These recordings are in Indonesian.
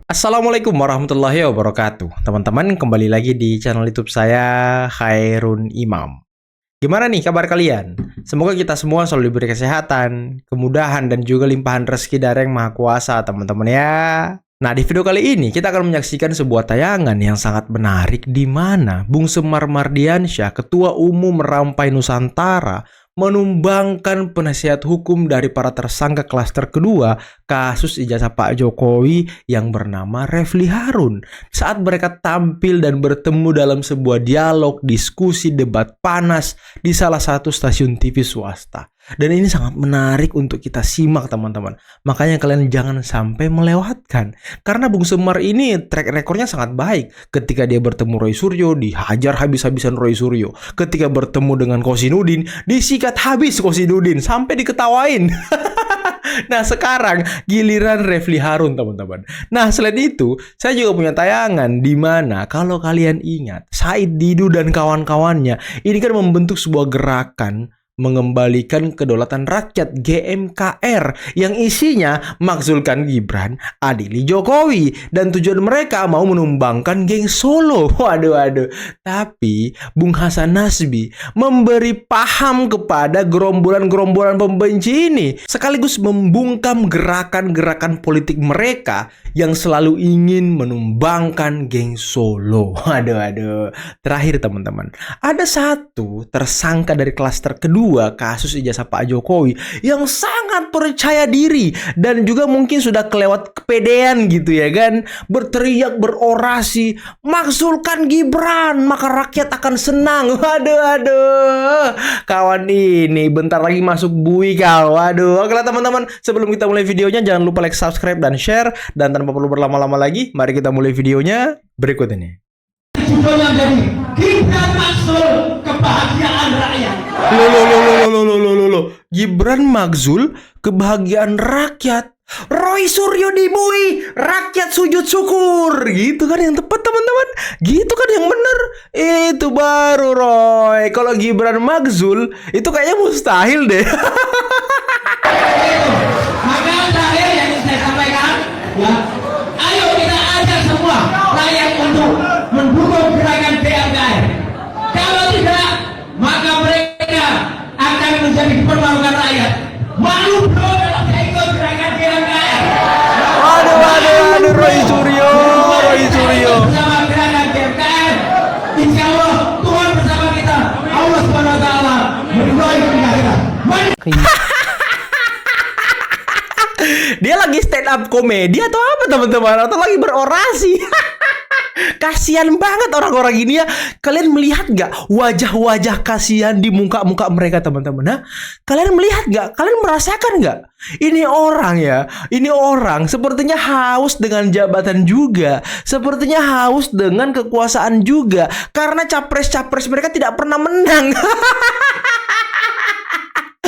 Assalamualaikum warahmatullahi wabarakatuh. Teman-teman, kembali lagi di channel YouTube saya, Khairun Imam. Gimana nih kabar kalian? Semoga kita semua selalu diberi kesehatan, kemudahan, dan juga limpahan rezeki dari Yang Maha Kuasa, teman-teman ya. Nah, di video kali ini kita akan menyaksikan sebuah tayangan yang sangat menarik di mana Bung Semar Mardiansyah, Ketua Umum Rampai Nusantara, menumbangkan penasihat hukum dari para tersangka klaster kedua kasus ijazah Pak Jokowi yang bernama Refli Harun saat mereka tampil dan bertemu dalam sebuah dialog, diskusi, debat panas di salah satu stasiun TV swasta. Dan ini sangat menarik untuk kita simak, teman-teman. Makanya kalian jangan sampai melewatkan. Karena Bung Semar ini track recordnya sangat baik. Ketika dia bertemu Roy Suryo, dihajar habis-habisan Roy Suryo. Ketika bertemu dengan Kosinudin, disikat habis Kosinudin sampai diketawain. Nah, sekarang giliran Refli Harun, teman-teman. Nah, selain itu, saya juga punya tayangan di mana kalau kalian ingat, Said Didu dan kawan-kawannya ini kan membentuk sebuah gerakan mengembalikan kedaulatan rakyat GMKR yang isinya makzulkan Gibran, adili Jokowi, dan tujuan mereka mau menumbangkan geng Solo. Waduh. Tapi Bung Hasan Nasbi memberi paham kepada gerombolan-gerombolan pembenci ini, sekaligus membungkam gerakan-gerakan politik mereka yang selalu ingin menumbangkan geng Solo. Waduh. Terakhir, teman-teman, ada satu tersangka dari klaster kedua kasus ijazah Pak Jokowi yang sangat percaya diri dan juga mungkin sudah kelewat kepedean gitu ya kan, berteriak, berorasi, makzulkan Gibran maka rakyat akan senang. Waduh, kawan ini bentar lagi masuk bui kau. Waduh. Oke lah teman-teman, sebelum kita mulai videonya jangan lupa like, subscribe, dan share. Dan tanpa perlu berlama-lama lagi, mari kita mulai videonya berikut ini. Judulnya jadi Gibran Makzul Kebahagiaan Rakyat. Loh. Gibran Makzul Kebahagiaan Rakyat. Roy Suryo dibui, rakyat sujud syukur. Gitu kan yang tepat, teman-teman. Gitu kan yang bener. Itu baru Roy. Kalau Gibran Makzul itu kayaknya mustahil deh. Maka terakhir yang ingin saya sampaikan, ya, ayo kita ajak semua rakyat untuk mendukung gerakan GMKR. Kalau tidak, maka mereka akan menjadi dipermalukan rakyat. Malu bro kalau saya ikut gerakan GMKR. Waduh, Roy Suryo. Bersama gerakan GMKR, insya Allah Tuhan bersama kita. Allah Subhanahu Wa Taala meridhoi kita. Dia lagi stand up komedi atau apa, teman-teman? Atau lagi berorasi? Kasihan banget orang-orang ini ya. Kalian melihat gak wajah-wajah kasihan di muka-muka mereka, teman-teman? Nah, kalian melihat gak? Kalian merasakan gak? Ini orang sepertinya haus dengan jabatan juga. Sepertinya haus dengan kekuasaan juga. Karena capres-capres mereka tidak pernah menang.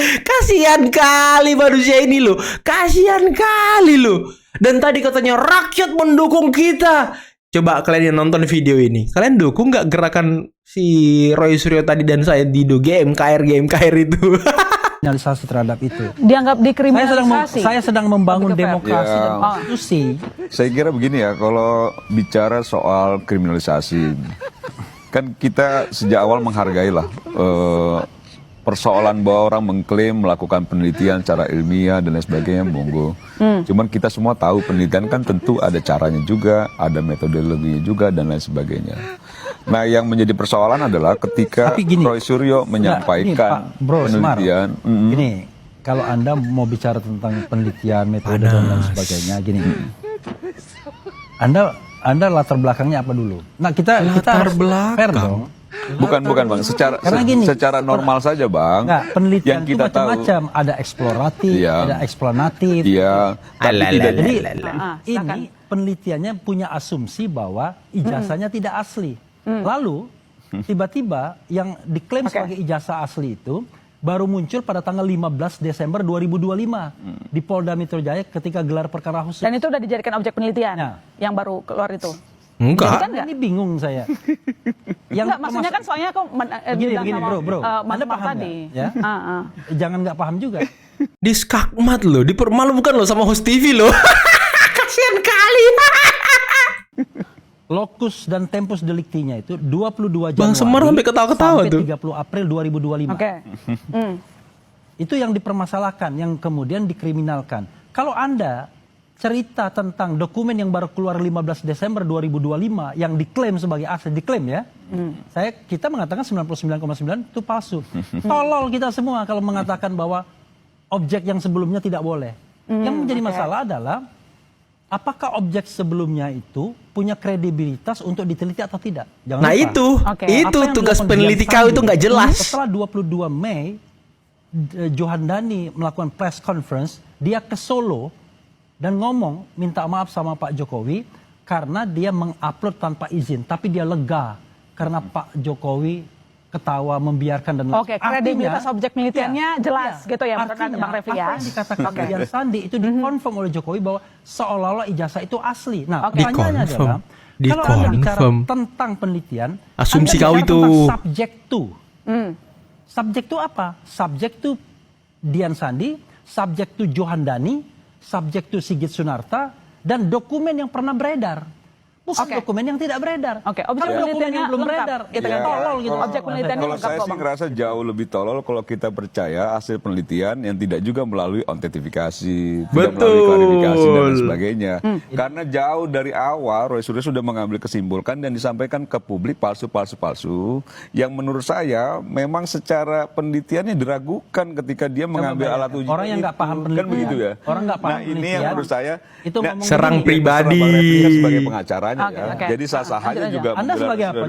Kasihan kali manusia ini loh. Kasihan kali loh. Dan tadi katanya rakyat mendukung kita. Coba kalian yang nonton video ini, kalian dukung nggak gerakan si Roy Suryo tadi dan saya Dido GMKR itu? Kriminalisasi terhadap itu. Dianggap dikriminalisasi. Saya sedang membangun demokrasi dan konstitusi. Saya kira begini ya, kalau bicara soal kriminalisasi, kan kita sejak awal menghargailah persoalan bahwa orang mengklaim melakukan penelitian secara ilmiah dan lain sebagainya, monggo. Cuman kita semua tahu penelitian kan tentu ada caranya juga, ada metodologinya juga dan lain sebagainya. Nah, yang menjadi persoalan adalah ketika Roy Suryo menyampaikan penelitian. Gini, kalau Anda mau bicara tentang penelitian, metode dan lain sebagainya, gini. Anda latar belakangnya apa dulu? Nah, kita harus fair dong. Bukan bang, secara normal saja bang. Enggak, penelitian itu macam-macam, ada eksploratif, ada eksplanatif. Iya. Jadi ini penelitiannya punya asumsi bahwa ijazahnya tidak asli. Lalu tiba-tiba yang diklaim sebagai ijazah asli itu baru muncul pada tanggal 15 Desember 2025 di Polda Metro Jaya ketika gelar perkara khusus. Dan itu udah dijadikan objek penelitian yang baru keluar itu. Enggak. Kan ini bingung saya. Enggak, maksudnya kan soalnya kok begini bro. Anda paham tadi. Ya? Jangan nggak paham juga. Diskakmat loh, dipermalukan loh sama host TV loh. Kasian kali. Lokus dan tempus deliktinya itu 22 Bang Januari Semar sampai ketawa-ketawa sampai tuh. 30 April 2025. Oke. Itu yang dipermasalahkan, yang kemudian dikriminalkan. Kalau Anda cerita tentang dokumen yang baru keluar 15 Desember 2025 yang diklaim sebagai asli, diklaim ya. Kita mengatakan 99,9 itu palsu. Tolol kita semua kalau mengatakan bahwa objek yang sebelumnya tidak boleh. Yang menjadi masalah adalah apakah objek sebelumnya itu punya kredibilitas untuk diteliti atau tidak? Jangan Nah lupa. itu Apa yang tugas dilakukan peneliti Dian kau Sandi, itu nggak jelas. Setelah 22 Mei, Johandani melakukan press conference, dia ke Solo dan ngomong minta maaf sama Pak Jokowi karena dia mengupload tanpa izin, tapi dia lega karena Pak Jokowi ketawa membiarkan dan Oke, kredibilitas objek penelitiannya jelas gitu ya menurut artinya, Bang Refli ya. apa yang dikatakan Dian Sandi itu dikonfirm oleh Jokowi bahwa seolah-olah ijazah itu asli. Nah, pertanyaannya adalah kalau Anda bicara tentang penelitian, asumsi Anda kau bicara itu tentang subjek to. Subjek to apa? Subjek to Dian Sandi, subjek to Johandani, subjek to Sigit Sunarta, dan dokumen yang pernah beredar. Bukan dokumen yang tidak beredar. Objek Kalau dokumen yang belum lengkap, beredar, gitu itu kan. tolol gitu. Objek penelitiannya Kalau lengkap saya kok, sih Bang. ngerasa jauh lebih tolol kalau kita percaya hasil penelitian yang tidak juga melalui autentifikasi, tidak melalui klarifikasi dan lain sebagainya. Karena jauh dari awal Roy Suryo sudah mengambil kesimpulan dan disampaikan ke publik palsu yang menurut saya memang secara penelitiannya diragukan ketika dia mengambil alat uji. Orang yang nggak paham penelitian, kan begitu ya. Orang nggak paham Nah ini penelitian, yang menurut saya itu ngomong serang begini, pribadi. Bang Refli kan sebagai pengacaranya Oke, ya. oke. Jadi sah-sah aja Lanjut juga. Anda sebagai apa,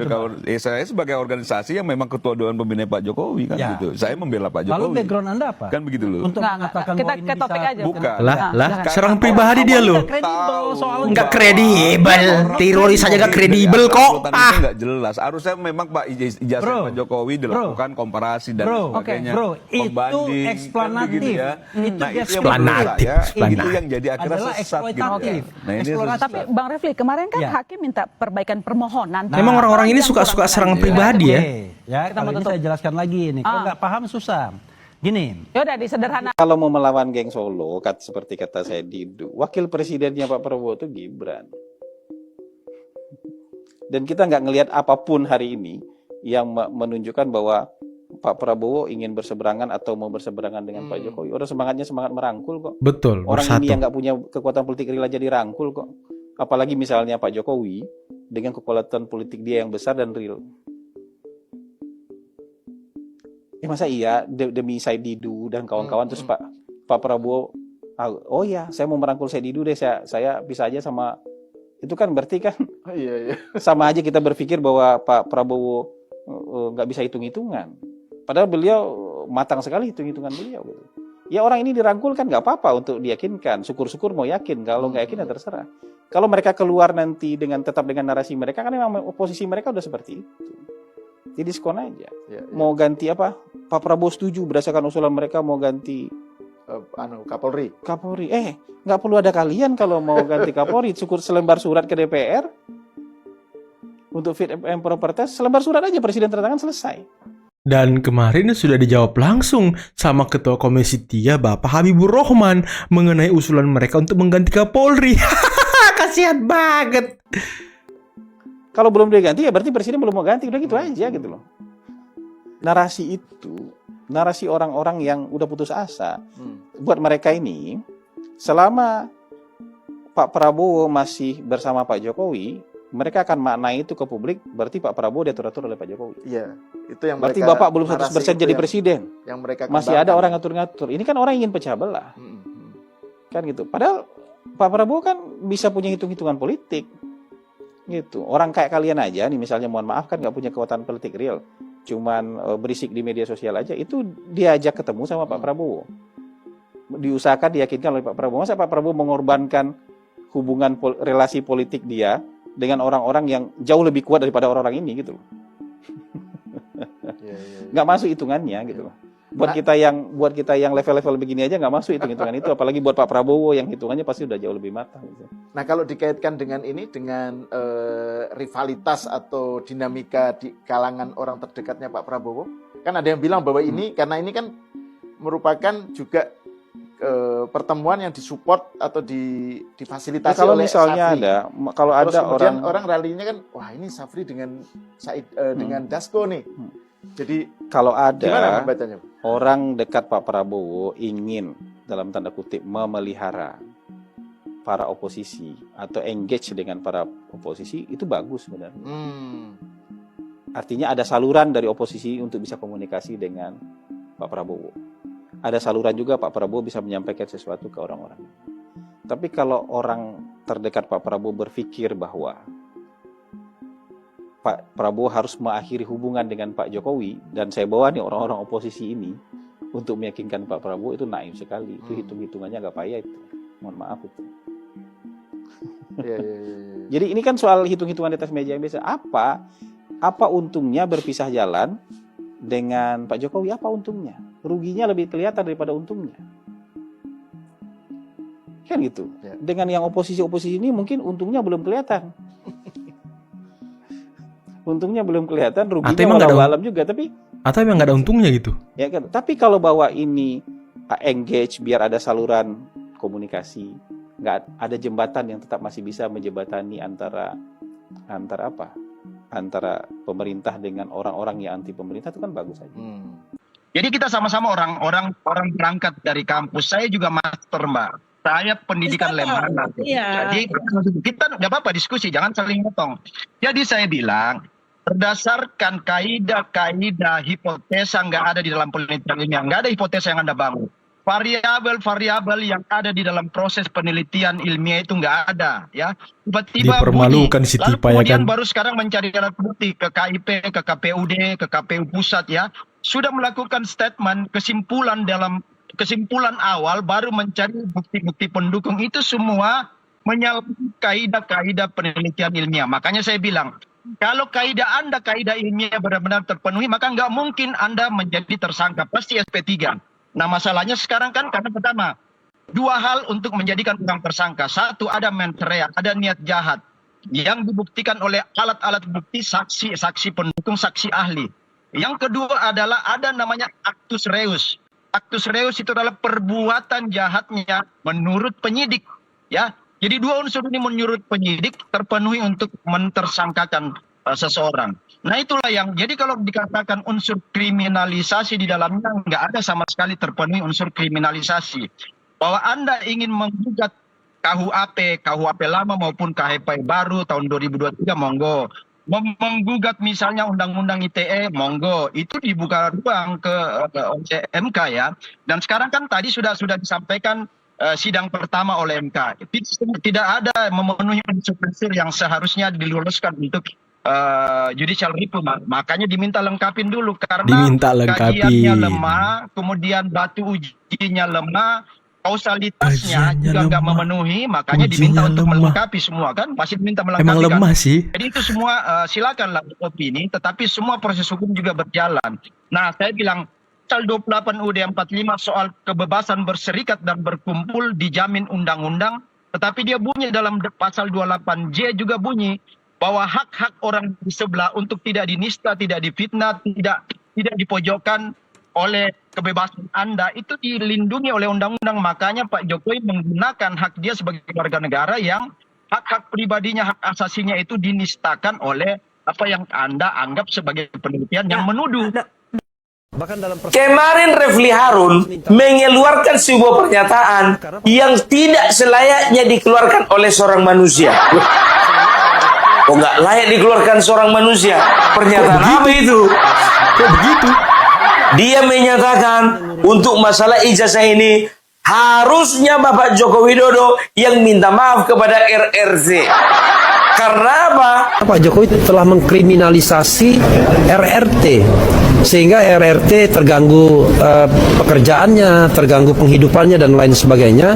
Saya sebagai organisasi yang memang ketua Dewan Pembina Pak Jokowi kan Ya. gitu. Saya membela Pak Jokowi. Lalu background Anda apa? Kan begitu loh. Untuk Nggak, mengatakan kita bahwa ini ke topik bisa aja. Bukan. lah Karena serang awal- pribadi dia loh. kredibel soalnya. Nggak kredibel, teroris aja nggak kredibel kok. Itu nggak jelas. Harusnya memang Pak ijazah Bro, Pak Jokowi dilakukan komparasi dan bro, sebagainya. bro, itu Pembanding, kan eksplanatif. begitu ya. Itu Nah, itu yang eksplanatif, menurut saya, eksplanatif. itu yang jadi akhirnya Adalah sesat gitu. eksploitatif. Nah, ini Eksplorasi. Tapi Bang Refli, kemarin kan Ya. hakim minta perbaikan permohonan. Memang orang-orang ini Yang suka-suka kurang serang benar. pribadi ya. Oke, ya, Kita kalau mau ini tutup. saya jelaskan lagi nih. Kalau nggak paham susah. Gini, Yaudah disederhana. Kalau mau melawan geng Solo, seperti kata saya Didu, wakil presidennya Pak Prabowo itu Gibran. Dan kita nggak ngelihat apapun hari ini yang menunjukkan bahwa Pak Prabowo ingin berseberangan atau mau berseberangan dengan Pak Jokowi. Orang semangatnya semangat merangkul kok. Betul, Orang bersatu. ini yang nggak punya kekuatan politik real aja dirangkul kok. Apalagi misalnya Pak Jokowi dengan kekuatan politik dia yang besar dan real. Masa iya demi Said Didu dan kawan-kawan terus Pak Prabowo, oh ya saya mau merangkul Said Didu deh, saya bisa aja sama itu, kan berarti kan sama aja kita berpikir bahwa Pak Prabowo nggak bisa hitung-hitungan. Padahal beliau matang sekali hitung-hitungan beliau gitu. Ya orang ini dirangkul kan nggak apa-apa untuk diyakinkan. Syukur-syukur mau yakin. Kalau nggak yakin ya terserah. Kalau mereka keluar nanti tetap dengan narasi mereka, kan memang posisi mereka udah seperti itu. Jadi diskon aja. Mau ganti apa? Pak Prabowo setuju berdasarkan usulan mereka mau ganti Kapolri. Kapolri. Nggak perlu ada kalian kalau mau ganti Kapolri. Syukur selembar surat ke DPR untuk fit and proper test. Selembar surat aja presiden tanda tangan selesai. Dan kemarin sudah dijawab langsung sama Ketua Komisi 3 Bapak Habibur Rahman mengenai usulan mereka untuk mengganti Kapolri. Kasihan banget. Kalau belum diganti ya berarti presiden belum mau ganti, udah gitu aja gitu loh. Narasi itu, narasi orang-orang yang udah putus asa. Buat mereka ini, selama Pak Prabowo masih bersama Pak Jokowi, mereka akan maknai itu ke publik, berarti Pak Prabowo diatur-atur oleh Pak Jokowi. Iya, itu yang Berarti mereka, Bapak belum 100% narasi jadi itu presiden. yang mereka Masih ada kembangkan. orang ngatur-ngatur. Ini kan orang yang ingin pecah belah. Kan gitu. Padahal Pak Prabowo kan bisa punya hitung-hitungan politik. Gitu. Orang kayak kalian aja nih misalnya, mohon maaf kan nggak punya kekuatan politik real. Cuman berisik di media sosial aja, itu diajak ketemu sama Pak Prabowo. Diusahakan, diyakinkan oleh Pak Prabowo. Masa Pak Prabowo mengorbankan hubungan relasi politik dia dengan orang-orang yang jauh lebih kuat daripada orang-orang ini gitu loh. Nggak masuk hitungannya gitu loh. Buat kita yang level-level begini aja nggak masuk hitung-hitungan itu, apalagi buat Pak Prabowo yang hitungannya pasti udah jauh lebih matang gitu. Nah, kalau dikaitkan dengan ini, dengan rivalitas atau dinamika di kalangan orang terdekatnya Pak Prabowo, kan ada yang bilang bahwa ini, karena ini kan merupakan juga pertemuan yang disupport atau difasilitasi kalau oleh misalnya Safri. kalau Terus ada kemudian orang orang ralinya kan, wah ini Safri dengan Said dengan Dasko nih. Jadi kalau gimana ada membacanya? orang dekat Pak Prabowo ingin dalam tanda kutip memelihara para oposisi atau engage dengan para oposisi, itu bagus sebenarnya. Artinya ada saluran dari oposisi untuk bisa komunikasi dengan Pak Prabowo. Ada saluran juga Pak Prabowo bisa menyampaikan sesuatu ke orang-orang. Tapi kalau orang terdekat Pak Prabowo berpikir bahwa Pak Prabowo harus mengakhiri hubungan dengan Pak Jokowi, dan saya bawa nih orang-orang oposisi ini untuk meyakinkan Pak Prabowo, itu naif sekali. Itu hitung-hitungannya agak payah itu. Mohon maaf itu. Jadi ini kan soal hitung-hitungan di atas meja yang biasa. Apa untungnya berpisah jalan dengan Pak Jokowi? Apa untungnya? Ruginya lebih kelihatan daripada untungnya. Kan gitu. Dengan yang oposisi-oposisi ini mungkin untungnya belum kelihatan. Untungnya belum kelihatan, ruginya walau alam juga. Atau emang nggak ada untungnya gitu? Ya kan. Tapi kalau bahwa ini engage biar ada saluran komunikasi, nggak ada jembatan yang tetap masih bisa menjembatani antara pemerintah dengan orang-orang yang anti pemerintah, itu kan bagus saja. Jadi kita sama-sama orang berangkat dari kampus. Saya juga master, Mbak. Saya pendidikan lembaga. Jadi kita nggak apa-apa diskusi, jangan saling potong. Jadi saya bilang berdasarkan kaidah hipotesa nggak ada di dalam penelitian ilmiah, nggak ada hipotesa yang Anda bangun. Variabel-variabel yang ada di dalam proses penelitian ilmiah itu nggak ada, ya. Tiba-tiba dipermalukan si lalu Tipa, ya kemudian kan? baru sekarang mencari alat bukti ke KIP, ke KPUD, ke KPU pusat, ya. Sudah melakukan statement, kesimpulan awal, baru mencari bukti-bukti pendukung. Itu semua menyalahi kaidah-kaidah penelitian ilmiah. Makanya saya bilang, kalau kaidah ilmiah benar-benar terpenuhi, maka nggak mungkin Anda menjadi tersangka, pasti SP3. Nah, masalahnya sekarang kan karena pertama, dua hal untuk menjadikan orang tersangka. Satu, ada mens rea, ada niat jahat yang dibuktikan oleh alat-alat bukti, saksi pendukung, saksi ahli. Yang kedua adalah ada namanya actus reus. Actus reus itu adalah perbuatan jahatnya menurut penyidik, ya. Jadi dua unsur ini menurut penyidik terpenuhi untuk mentersangkakan seseorang. Nah itulah yang, jadi kalau dikatakan unsur kriminalisasi di dalamnya, nggak ada sama sekali terpenuhi unsur kriminalisasi. Bahwa Anda ingin menggugat KUHP lama maupun KHP baru tahun 2023, monggo. Menggugat misalnya Undang-Undang ITE, monggo. Itu dibuka ruang ke MK, ya. Dan sekarang kan tadi sudah disampaikan sidang pertama oleh MK. Tidak ada memenuhi unsur-unsur yang seharusnya diluluskan untuk judicial review, makanya diminta lengkapin dulu karena kajiannya lemah, kemudian batu ujinya lemah, kausalitasnya juga nggak memenuhi, makanya diminta untuk melengkapi semua, kan masih diminta melengkapi. Emang lemah sih. Jadi itu semua silakanlah opini, tetapi semua proses hukum juga berjalan. Nah, saya bilang pasal 28 UUD 45 soal kebebasan berserikat dan berkumpul dijamin undang-undang, tetapi dia bunyi dalam pasal 28J juga bunyi bahwa hak-hak orang di sebelah untuk tidak dinista, tidak difitnah, tidak dipojokkan oleh kebebasan Anda itu dilindungi oleh undang-undang. Makanya Pak Jokowi menggunakan hak dia sebagai warga negara yang hak-hak pribadinya, hak asasinya itu dinistakan oleh apa yang Anda anggap sebagai penelitian yang menuduh. Kemarin Refli Harun mengeluarkan sebuah pernyataan yang tidak selayaknya dikeluarkan oleh seorang manusia. Oh, nggak layak dikeluarkan seorang manusia. Pernyataan apa itu? Kok begitu? Dia menyatakan untuk masalah ijazah ini harusnya Bapak Joko Widodo yang minta maaf kepada RRC. Karena apa? Pak Jokowi telah mengkriminalisasi RRT sehingga RRT terganggu pekerjaannya, terganggu penghidupannya dan lain sebagainya.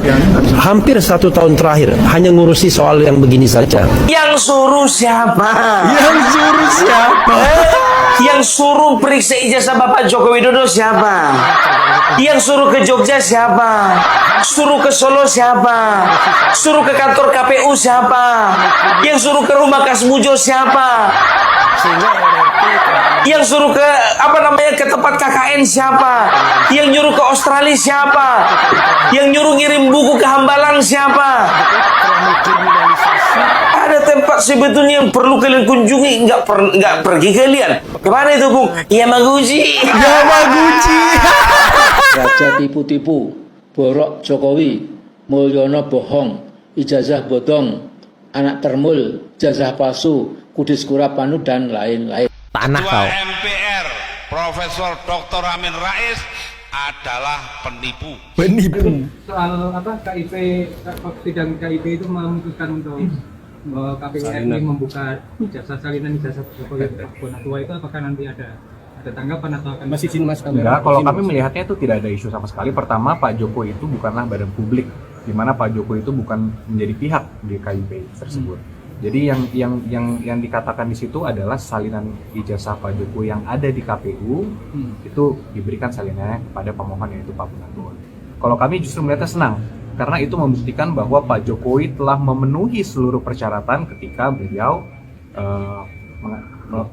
Hampir 1 tahun terakhir hanya ngurusi soal yang begini saja. Yang suruh siapa? Yang suruh siapa? Yang suruh periksa ijazah Bapak Joko Widodo siapa? Yang suruh ke Jogja siapa? Suruh ke Solo siapa? Suruh ke kantor KPU siapa? Yang suruh ke rumah Kasmujo siapa? Yang suruh ke ke tempat KKN lain siapa? Yang nyuruh ke Australia siapa? Yang nyuruh ngirim buku ke Hambalang siapa? Ada tempat sebetulnya yang perlu kalian kunjungi, nggak pergi kalian. Kemana itu, Bung? Yamaguchi. Yamaguchi. Raja tipu-tipu, borok Jokowi, Mulyono bohong, ijazah bodong, anak termul, ijazah palsu, kudis kurapanu dan lain-lain. Tanah kau. MPR Profesor Dr. Amin Rais adalah penipu. Soal KIP, sidang KIP itu memutuskan untuk KPU RI membuka salinan ijazah Jokowi Bonatua itu, apakah nanti ada tanggapan atau akan masih Mas? Enggak, kalau kami melihatnya itu tidak ada isu sama sekali. Pertama, Pak Jokowi itu bukanlah badan publik, di mana Pak Jokowi itu bukan menjadi pihak di KIP tersebut. Jadi yang dikatakan di situ adalah salinan ijazah Pak Jokowi yang ada di KPU itu diberikan salinannya kepada pemohon, yaitu Pak Bonatua. Kalau kami justru melihatnya senang, karena itu membuktikan bahwa Pak Jokowi telah memenuhi seluruh persyaratan ketika beliau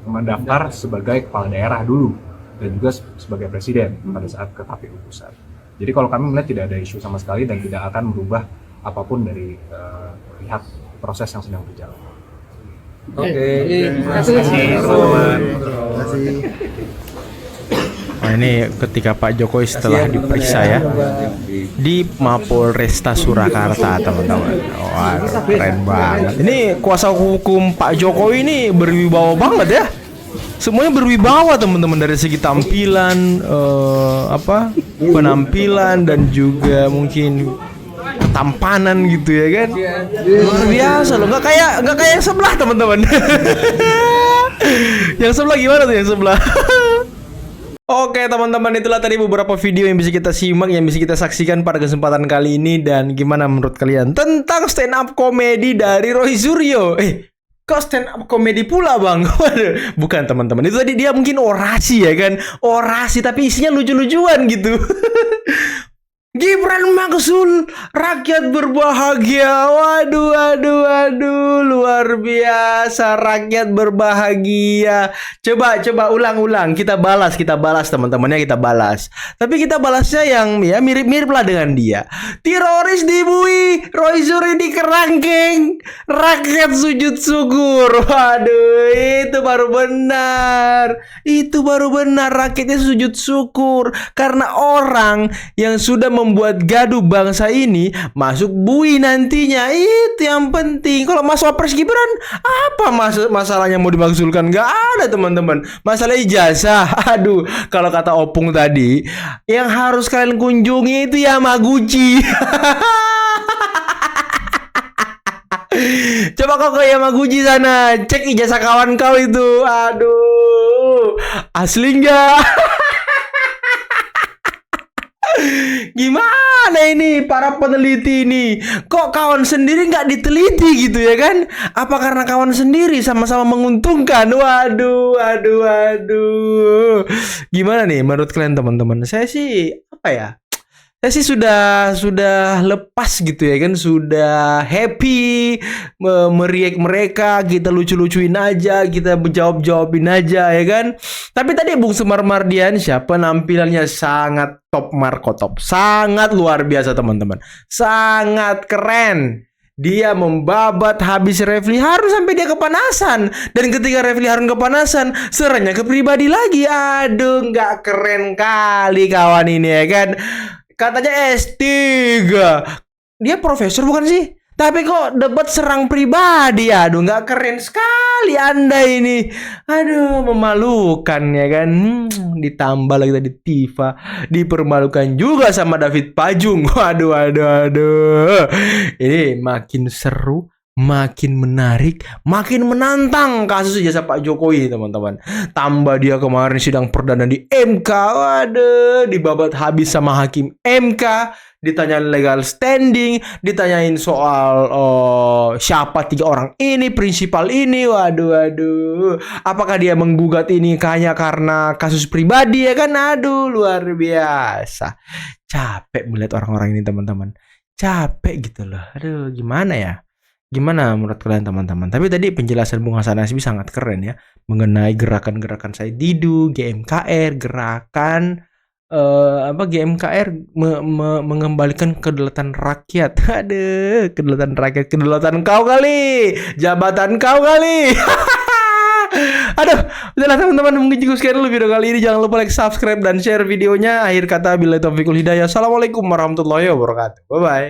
mendaftar sebagai kepala daerah dulu dan juga sebagai presiden pada saat ke KPU pusat. Jadi kalau kami melihat tidak ada isu sama sekali dan tidak akan merubah apapun dari pihak proses yang sedang berjalan. Oke. Terima kasih. Nah, ini ketika Pak Jokowi setelah diperiksa ya di Mapolresta Surakarta, teman-teman. Wah, keren banget. Ini kuasa hukum Pak Jokowi ini berwibawa banget ya. Semuanya berwibawa, teman-teman, dari segi tampilan, penampilan dan juga mungkin ketampanan gitu ya kan. Luar biasa loh, nggak kayak yang sebelah, teman-teman. Yang sebelah gimana tuh yang sebelah? Oke teman-teman, itulah tadi beberapa video yang bisa kita simak, yang bisa kita saksikan pada kesempatan kali ini. Dan gimana menurut kalian tentang stand up komedi dari Roy Suryo? Kok stand up komedi pula bang? Waduh, bukan teman-teman, itu tadi dia mungkin orasi ya kan. Orasi tapi isinya lucu-lucuan gitu. Gibran Maksul, rakyat berbahagia. Waduh, luar biasa, rakyat berbahagia. Coba ulang. Kita balas teman-temannya, kita balas. Tapi kita balasnya yang ya mirip-mirip lah dengan dia. Teroris dibui, Roy Suryo di kerangkeng, rakyat sujud syukur. Waduh, itu baru benar. Rakyatnya sujud syukur karena orang yang sudah membuat gaduh bangsa ini masuk bui nantinya. Itu yang penting. Kalau Mas Wapres Gibran, apa masalahnya mau dimaksulkan? Gak ada teman-teman. Masalah ijazah, aduh, kalau kata Opung tadi, yang harus kalian kunjungi itu Yamaguchi. Coba kau ke Yamaguchi sana, cek ijazah kawan kau itu. Aduh, asli nggak? Gimana ini para peneliti ini? Kok kawan sendiri nggak diteliti gitu ya kan? Apa karena kawan sendiri sama-sama menguntungkan? Waduh. Gimana nih menurut kalian teman-teman? Saya sih Saya sih sudah lepas gitu ya kan, sudah happy meriak mereka, kita lucu-lucuin aja, kita jawabin aja ya kan. Tapi tadi Bung Semar Mardiansyah penampilannya sangat top markotop, sangat luar biasa teman-teman, sangat keren. Dia membabat habis Refli Harun sampai dia kepanasan. Dan ketika Refli Harun kepanasan, serangnya ke pribadi lagi. Aduh, nggak keren kali kawan ini ya kan. Katanya S3. Dia profesor bukan sih? Tapi kok debat serang pribadi. Aduh, nggak keren sekali Anda ini. Aduh, memalukan ya kan. Ditambah lagi tadi Tifa dipermalukan juga sama David Pajung. Waduh. Ini makin seru, makin menarik, makin menantang kasus ijazah Pak Jokowi teman-teman. Tambah dia kemarin sidang perdana di MK. Waduh, dibabat habis sama hakim MK. Ditanyain legal standing, ditanyain soal siapa 3 orang ini, prinsipal ini. Waduh. Apakah dia menggugat ini hanya karena kasus pribadi ya kan? Aduh, luar biasa. Capek melihat orang-orang ini teman-teman. Capek gitu loh. Aduh, gimana ya? Gimana menurut kalian teman-teman? Tapi tadi penjelasan Bung Hasan Hasbi sangat keren ya, mengenai gerakan-gerakan saya Didu, GMKR, gerakan GMKR mengembalikan kedaulatan rakyat. Aduh, kedaulatan rakyat, kedaulatan kau kali, jabatan kau kali. Aduh, udahlah teman-teman, mungkin cukup sekian dulu video kali ini. Jangan lupa like, subscribe, dan share videonya. Akhir kata, billahi taufiqul hidayah. Assalamualaikum warahmatullahi wabarakatuh. Bye bye.